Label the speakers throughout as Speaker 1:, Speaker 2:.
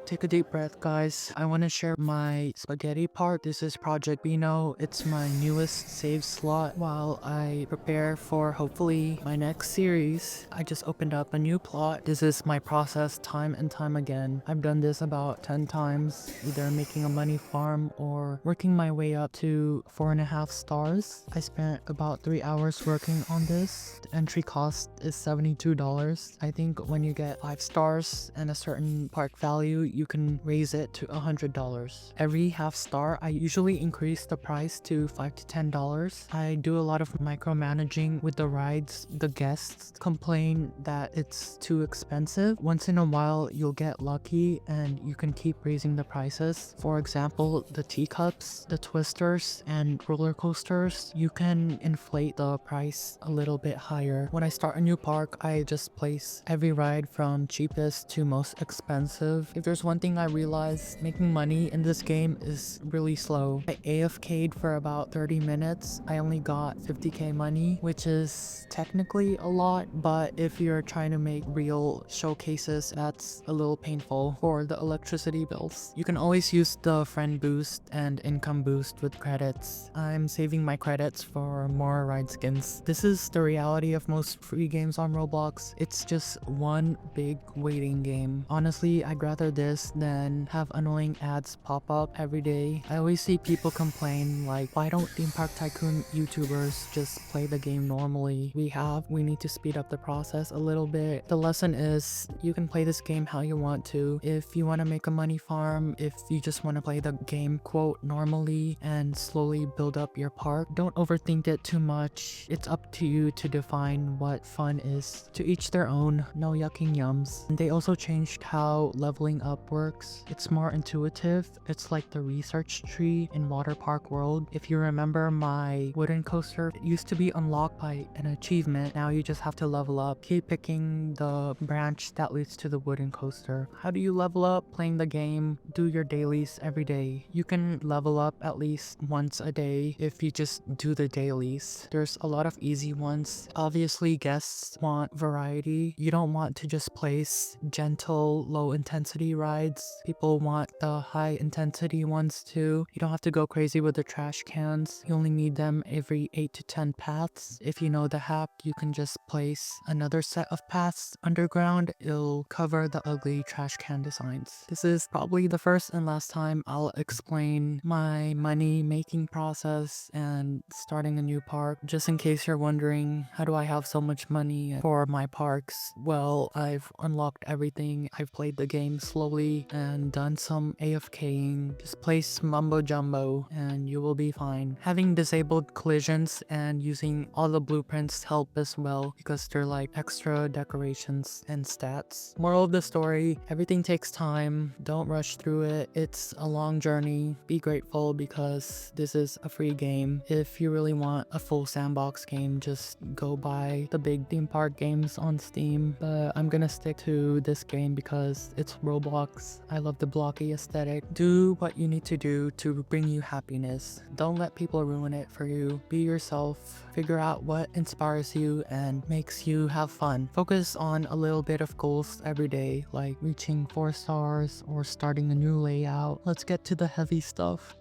Speaker 1: Take a deep breath, guys. I want to share my spaghetti part. This is Project Bino. It's my newest save slot while I prepare for hopefully my next series. I just opened up a new plot. This is my process time and time again. I've done this about 10 times, either making a money farm or working my way up to 4.5 stars. I spent about 3 hours working on this. The entry cost is $72. I think when you get 5 stars and a certain park value, you can raise it to $100. Every half star, I usually increase the price to $5 to $10. I do a lot of micromanaging with the rides. The guests complain that it's too expensive. Once in a while, you'll get lucky and you can keep raising the prices. For example, the teacups, the twisters, and roller coasters, you can inflate the price a little bit higher. When I start a new park, I just place every ride from cheapest to most expensive. If there's one thing I realized, making money in this game is really slow. I AFK'd for about 30 minutes. I only got 50k money, which is technically a lot, but if you're trying to make real showcases, that's a little painful for the electricity bills. You can always use the friend boost and income boost with credits. I'm saving my credits for more ride skins. This is the reality of most free games on Roblox. It's just one big waiting game. Honestly, I'd rather this than have annoying ads pop up every day. I always see people complain like, why don't theme park tycoon YouTubers just play the game normally? We need to speed up the process a little bit. The lesson is you can play this game how you want to. If you want to make a money farm, if you just want to play the game quote normally and slowly build up your park, don't overthink it too much. It's up to you to define what fun is. To each their own, no yucking yums. And they also changed how leveling up works. It's more intuitive. It's like the research tree in Water Park World. If you remember, my wooden coaster, it used to be unlocked by an achievement. Now you just have to level up. Keep picking the branch that leads to the wooden coaster. How do you level up? Playing the game. Do your dailies every day. You can level up at least once a day if you just do the dailies. There's a lot of easy ones. Obviously, guests want variety. You don't want to just place gentle, low intensity rides. People want the high intensity ones too. You don't have to go crazy with the trash cans. You only need them every 8 to 10 paths. If you know the hack, you can just place another set of paths underground. It'll cover the ugly trash can designs. This is probably the first and last time I'll explain my money making process and starting a new park. Just in case you're wondering, how do I have so much money for my parks? Well, I've unlocked everything. I've played the game slowly and done some AFKing. Just place mumbo jumbo and you will be fine. Having disabled collisions and using all the blueprints help as well because they're like extra decorations and stats. Moral of the story, everything takes time. Don't rush through it. It's a long journey. Be grateful because this is a free game. If you really want a full sandbox game, just go buy the big theme park games on Steam. But I'm gonna stick to this game because it's Roblox. I love the blocky aesthetic. Do what you need to do to bring you happiness. Don't let people ruin it for you. Be yourself. Figure out what inspires you and makes you have fun. Focus on a little bit of goals every day, like reaching 4 stars or starting a new layout. Let's get to the heavy stuff.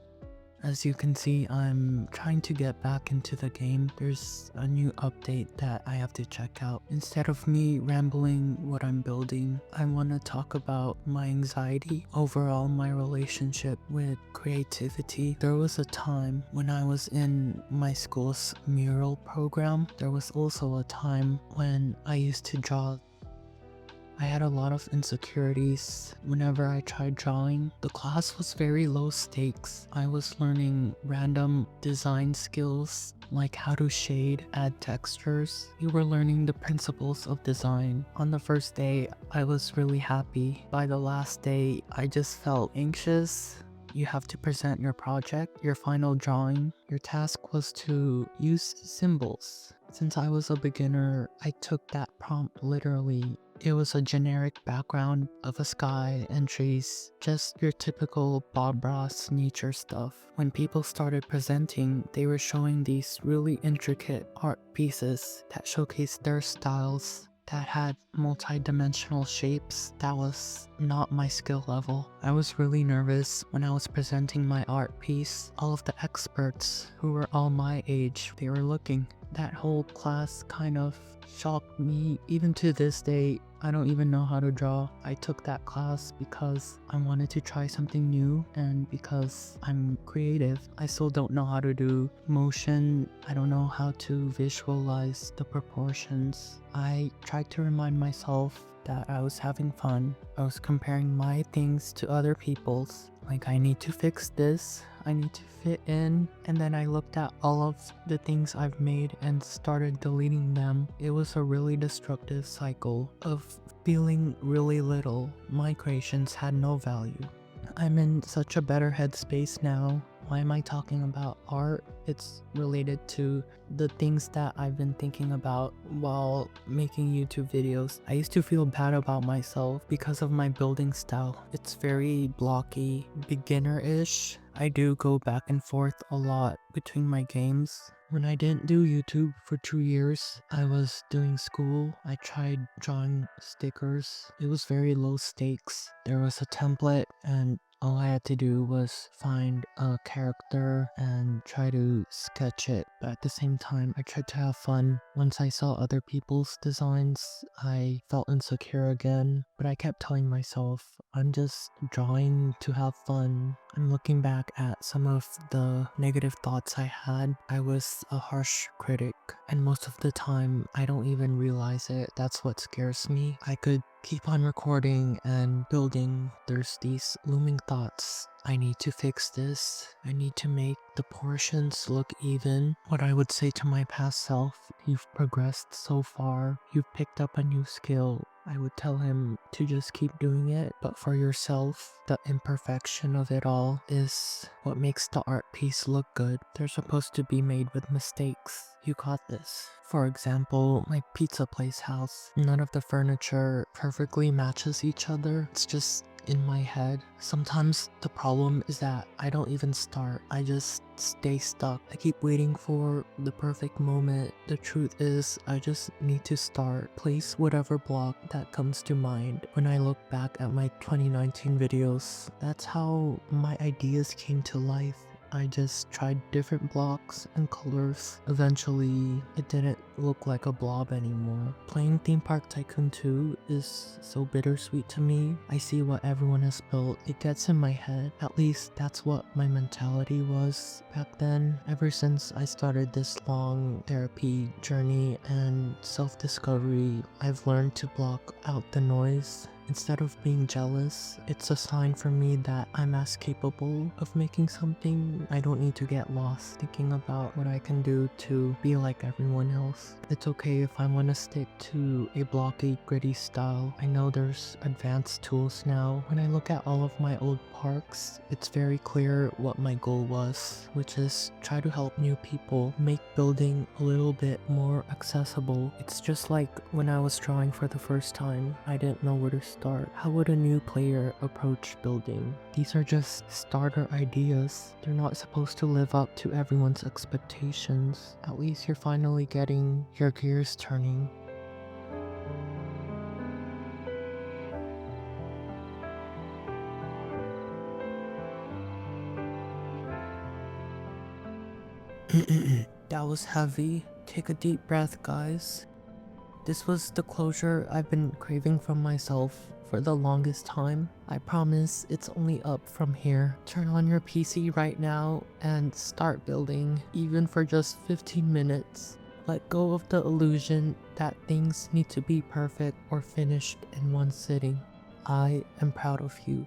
Speaker 1: As you can see, I'm trying to get back into the game. There's a new update that I have to check out. Instead of me rambling what I'm building, I want to talk about my anxiety, overall my relationship with creativity. There was a time when I was in my school's mural program. There was also a time when I used to draw. I had a lot of insecurities whenever I tried drawing. The class was very low stakes. I was learning random design skills like how to shade, add textures. We were learning the principles of design. On the first day, I was really happy. By the last day, I just felt anxious. You have to present your project, your final drawing. Your task was to use symbols. Since I was a beginner, I took that prompt literally. It was a generic background of a sky and trees, just your typical Bob Ross nature stuff. When people started presenting, they were showing these really intricate art pieces that showcased their styles. that had multi-dimensional shapes. That was not my skill level. I was really nervous when I was presenting my art piece. All of the experts who were all my age, they were looking. That whole class kind of shocked me. Even to this day, I don't even know how to draw. I took that class because I wanted to try something new and because I'm creative. I still don't know how to do motion. I don't know how to visualize the proportions. I tried to remind myself that I was having fun. I was comparing my things to other people's. Like, I need to fix this, I need to fit in, and then I looked at all of the things I've made and started deleting them. It was a really destructive cycle of feeling really little. My creations had no value. I'm in such a better headspace now. Why am I talking about art? It's related to the things that I've been thinking about while making YouTube videos. I used to feel bad about myself because of my building style. It's very blocky, beginner-ish. I do go back and forth a lot between my games. When I didn't do YouTube for 2 years, I was doing school. I tried drawing stickers. It was very low stakes. There was a template and all I had to do was find a character and try to sketch it, but at the same time, I tried to have fun. Once I saw other people's designs, I felt insecure again, but I kept telling myself, I'm just drawing to have fun. I'm looking back at some of the negative thoughts I had. I was a harsh critic, and most of the time, I don't even realize it. That's what scares me. I could keep on recording and building. There's these looming thoughts. I need to fix this. I need to make the portions look even. What I would say to my past self, you've progressed so far. You've picked up a new skill. I would tell him to just keep doing it, but for yourself, the imperfection of it all is what makes the art piece look good. They're supposed to be made with mistakes. You got this. For example, my pizza place house. None of the furniture perfectly matches each other. It's just in my head. Sometimes the problem is that I don't even start. I just stay stuck. I keep waiting for the perfect moment. The truth is, I just need to start. Place whatever block that comes to mind. When I look back at my 2019 videos, that's how my ideas came to life. I just tried different blocks and colors. Eventually, it didn't look like a blob anymore. Playing Theme Park Tycoon 2 is so bittersweet to me. I see what everyone has built. It gets in my head. At least that's what my mentality was back then. Ever since I started this long therapy journey and self-discovery, I've learned to block out the noise. Instead of being jealous, it's a sign for me that I'm as capable of making something. I don't need to get lost thinking about what I can do to be like everyone else. It's okay if I want to stick to a blocky, gritty style. I know there's advanced tools now. When I look at all of my old parks, it's very clear what my goal was, which is try to help new people, make building a little bit more accessible. It's just like when I was drawing for the first time, I didn't know where to start. How would a new player approach building? These are just starter ideas. They're not supposed to live up to everyone's expectations. At least you're finally getting your gears turning. That was heavy. Take a deep breath, guys. This was the closure I've been craving from myself for the longest time. I promise it's only up from here. Turn on your PC right now and start building, even for just 15 minutes. Let go of the illusion that things need to be perfect or finished in one sitting. I am proud of you.